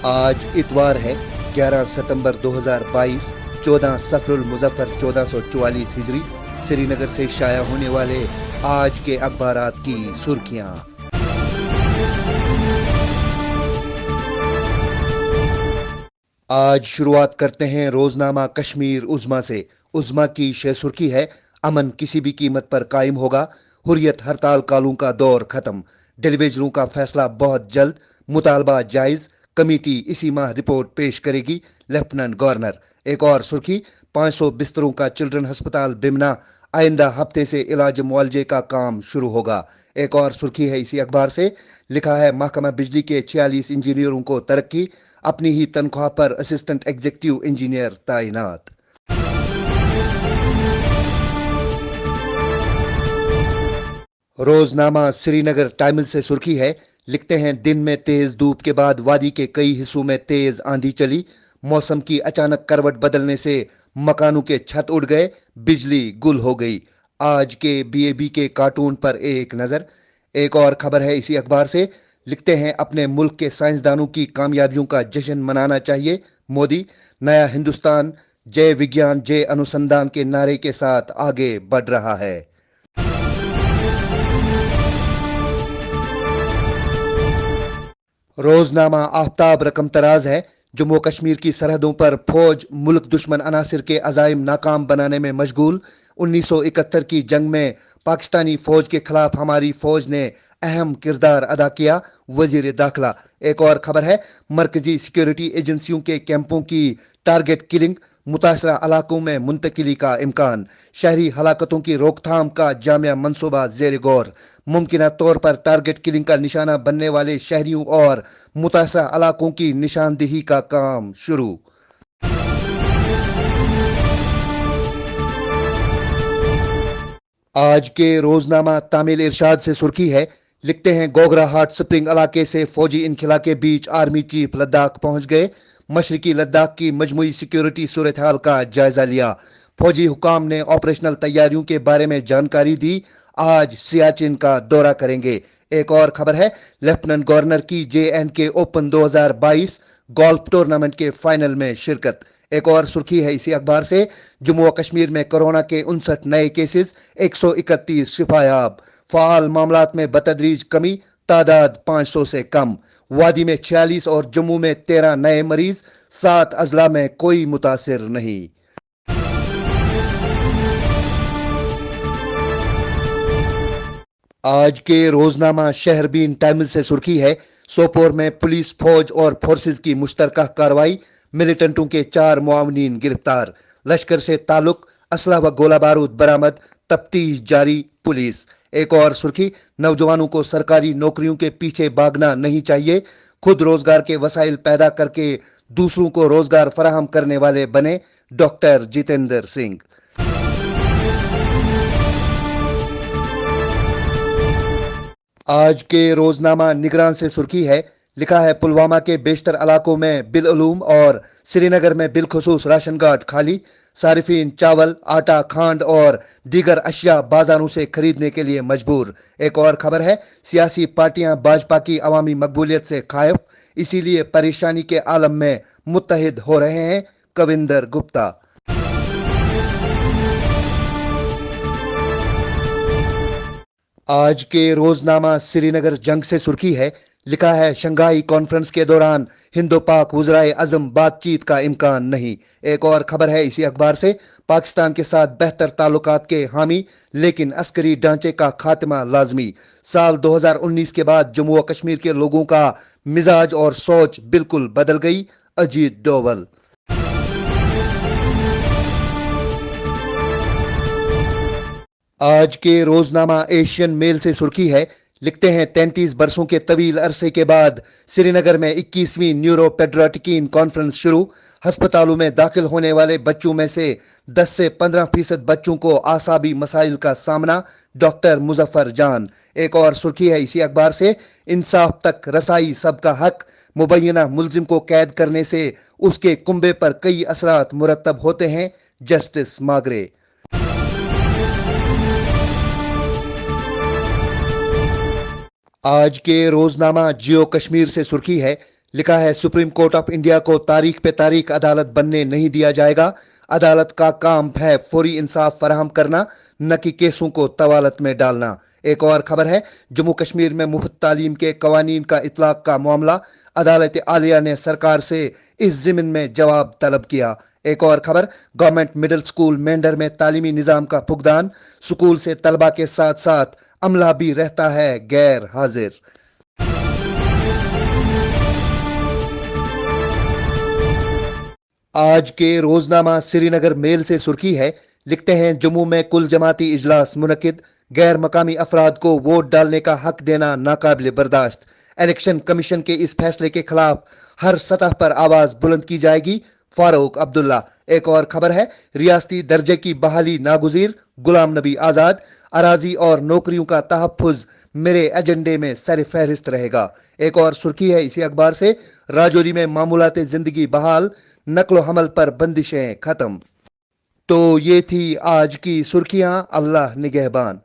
आज इतवार है 11 सितंबर 2022, 14 सफरुल मुजफ्फर 1444 हिजरी। श्रीनगर से शाया होने वाले आज के अखबारात की सुर्खियां। आज शुरुआत करते हैं रोजनामा कश्मीर उज़्मा से। उज़्मा की शेर सुर्खी है, अमन किसी भी कीमत पर कायम होगा, हुर्रियत हड़ताल कालों का दौर खत्म, डिलीवरियों का फैसला बहुत जल्द, मुतालबा जायज, कमेटी इसी माह रिपोर्ट पेश करेगी, लेफ्टिनेंट गवर्नर। एक और सुर्खी, 500 बिस्तरों का चिल्ड्रन अस्पताल बिमना, आइंदा हफ्ते से इलाज मुआलजे का काम शुरू होगा। एक और सुर्खी है इसी अखबार से, लिखा है महकमा बिजली के 46 इंजीनियरों को तरक्की, अपनी ही तनख्वाह पर असिस्टेंट एग्जीक्यूटिव इंजीनियर तैनात। रोजनामा श्रीनगर टाइम्स से सुर्खी है, लिखते हैं दिन में तेज धूप के बाद वादी के कई हिस्सों में तेज आंधी चली, मौसम की अचानक करवट बदलने से मकानों के छत उड़ गए, बिजली गुल हो गई। आज के बीएबी के कार्टून पर एक नजर। एक और खबर है इसी अखबार से, लिखते हैं अपने मुल्क के साइंसदानों की कामयाबियों का जश्न मनाना चाहिए मोदी, नया हिंदुस्तान जय विज्ञान जय अनुसंधान के नारे के साथ आगे बढ़ रहा है। रोजनामा आफ्ताब रकम तराज है, जम्मू कश्मीर की सरहदों पर फौज मुल्क दुश्मन अनासिर के अजाइम नाकाम बनाने में मशगूल। 1971 की जंग में पाकिस्तानी फौज के खिलाफ हमारी फौज ने अहम किरदार अदा किया, वजीर दाखिला। एक और खबर है, मरकजी सिक्योरिटी एजेंसियों के कैंपों की टारगेट किलिंग, मुतासरा इलाकों में मुंतकिली का इम्कान, शहरी हलाकतों की रोकथाम का जामिया मंसूबा जेर गौर, मुमकिन तौर पर टारगेट किलिंग का निशाना बनने वाले शहरियों और मुतासरा इलाकों की निशानदेही का काम शुरू। आज के रोजनामा तामिल इरशाद से सुर्खी है, लिखते हैं गोगरा हाट स्प्रिंग इलाके से फौजी इनखला के बीच आर्मी चीफ लद्दाख पहुंच गए, मशरकी लद्दाख की मजमूई सिक्योरिटी सूरत हाल का जायजा लिया, फौजी हुकाम ने ऑपरेशनल तैयारियों के बारे में जानकारी दी, आज सियाचिन का दौरा करेंगे। एक और खबर है, लेफ्टिनेंट गवर्नर की JNK ओपन 2022 गोल्फ टूर्नामेंट के फाइनल में शिरकत। एक और सुर्खी है इसी अखबार से, जम्मू कश्मीर में कोरोना के 59 नए केसेस, 131 शिफायाब, फाल मामलात में बतदरीज कमी, तादाद 500 से कम, वादी में 46 और जम्मू में 13 नए मरीज, 7 अजला में कोई मुतासिर नहीं। आज के रोजनामा शहरबीन टाइम्स से सुर्खी है, सोपोर में पुलिस फौज और फोर्सेज की मुश्तरका कार्रवाई, मिलिटेंटों के 4 मुआवनीन गिरफ्तार, लश्कर से ताल्लुक, असला व गोला बारूद बरामद, तफ्तीश जारी, पुलिस। एक और सुर्खी, नौजवानों को सरकारी नौकरियों के पीछे भागना नहीं चाहिए, खुद रोजगार के वसाइल पैदा करके दूसरों को रोजगार फराहम करने वाले बने, डॉक्टर जितेंद्र सिंह। आज के रोजनामा निगरान से सुर्खी है, लिखा है पुलवामा के बेशतर इलाकों में बिलअलूम और श्रीनगर में बिलखुसूस राशन कार्ड खाली, सारिफीन चावल, आटा, खांड और दीगर अशिया बाजारों से खरीदने के लिए मजबूर। एक और खबर है, सियासी पार्टियां भाजपा की अवामी मकबूलियत से खायफ, इसीलिए परेशानी के आलम में मुत्तहिद हो रहे हैं, कविंदर गुप्ता। आज के रोजनामा श्रीनगर जंग से सुर्खी है, लिखा है शंघाई कॉन्फ्रेंस के दौरान हिंदो पाक वज़राए आज़म बातचीत का इम्कान नहीं। एक और खबर है इसी अखबार से, पाकिस्तान के साथ बेहतर ताल्लुकात के हामी, लेकिन अस्करी ढांचे का खात्मा लाजमी, साल 2019 के बाद जम्मू व कश्मीर के लोगों का मिजाज और सोच बिल्कुल बदल गई, अजीत डोवल। आज के रोजनामा एशियन मेल से सुर्खी है, लिखते हैं 33 बरसों के तवील अरसे के बाद श्रीनगर में 21वीं न्यूरो पेड्राटिकीन कॉन्फ्रेंस शुरू, अस्पतालों में दाखिल होने वाले बच्चों में से 10 से 15% बच्चों को आसाबी मसाइल का सामना, डॉक्टर मुजफ्फर जान। एक और सुर्खी है इसी अखबार से, इंसाफ तक रसाई सबका हक, मुबैना मुलजिम को कैद करने से उसके कुंबे पर कई असरात मुरतब होते हैं, जस्टिस मागरे। आज के रोजनामा जियो कश्मीर से सुर्खी है, لکھا ہے سپریم کورٹ آف انڈیا کو تاریخ پہ تاریخ عدالت بننے نہیں دیا جائے گا. عدالت کا کام ہے فوری انصاف فراہم کرنا، نہ کہ کیسوں کو طوالت میں ڈالنا. ایک اور خبر ہے جموں کشمیر میں مفت تعلیم کے قوانین کا اطلاق کا معاملہ، عدالت عالیہ نے سرکار سے اس ضمن میں جواب طلب کیا. ایک اور خبر گورنمنٹ مڈل سکول مینڈر میں تعلیمی نظام کا فقدان، سکول سے طلبہ کے ساتھ ساتھ عملہ بھی رہتا ہے غیر حاضر. آج کے روزنامہ سری نگر میل سے سرخی ہے، لکھتے ہیں جموں میں کل جماعتی اجلاس منعقد، غیر مقامی افراد کو ووٹ ڈالنے کا حق دینا ناقابل برداشت. الیکشن کمیشن کے اس فیصلے کے خلاف ہر سطح پر آواز بلند کی جائے گی. فاروق عبداللہ. ایک اور خبر ہے ریاستی درجے کی بحالی ناگزیر، غلام نبی آزاد. اراضی اور نوکریوں کا تحفظ میرے ایجنڈے میں سر فہرست رہے گا. ایک اور سرخی ہے اسی اخبار سے، راجوری میں معمولات زندگی بحال، نقل و حمل پر بندشیں ختم. تو یہ تھی آج کی سرخیاں. اللہ نگہبان.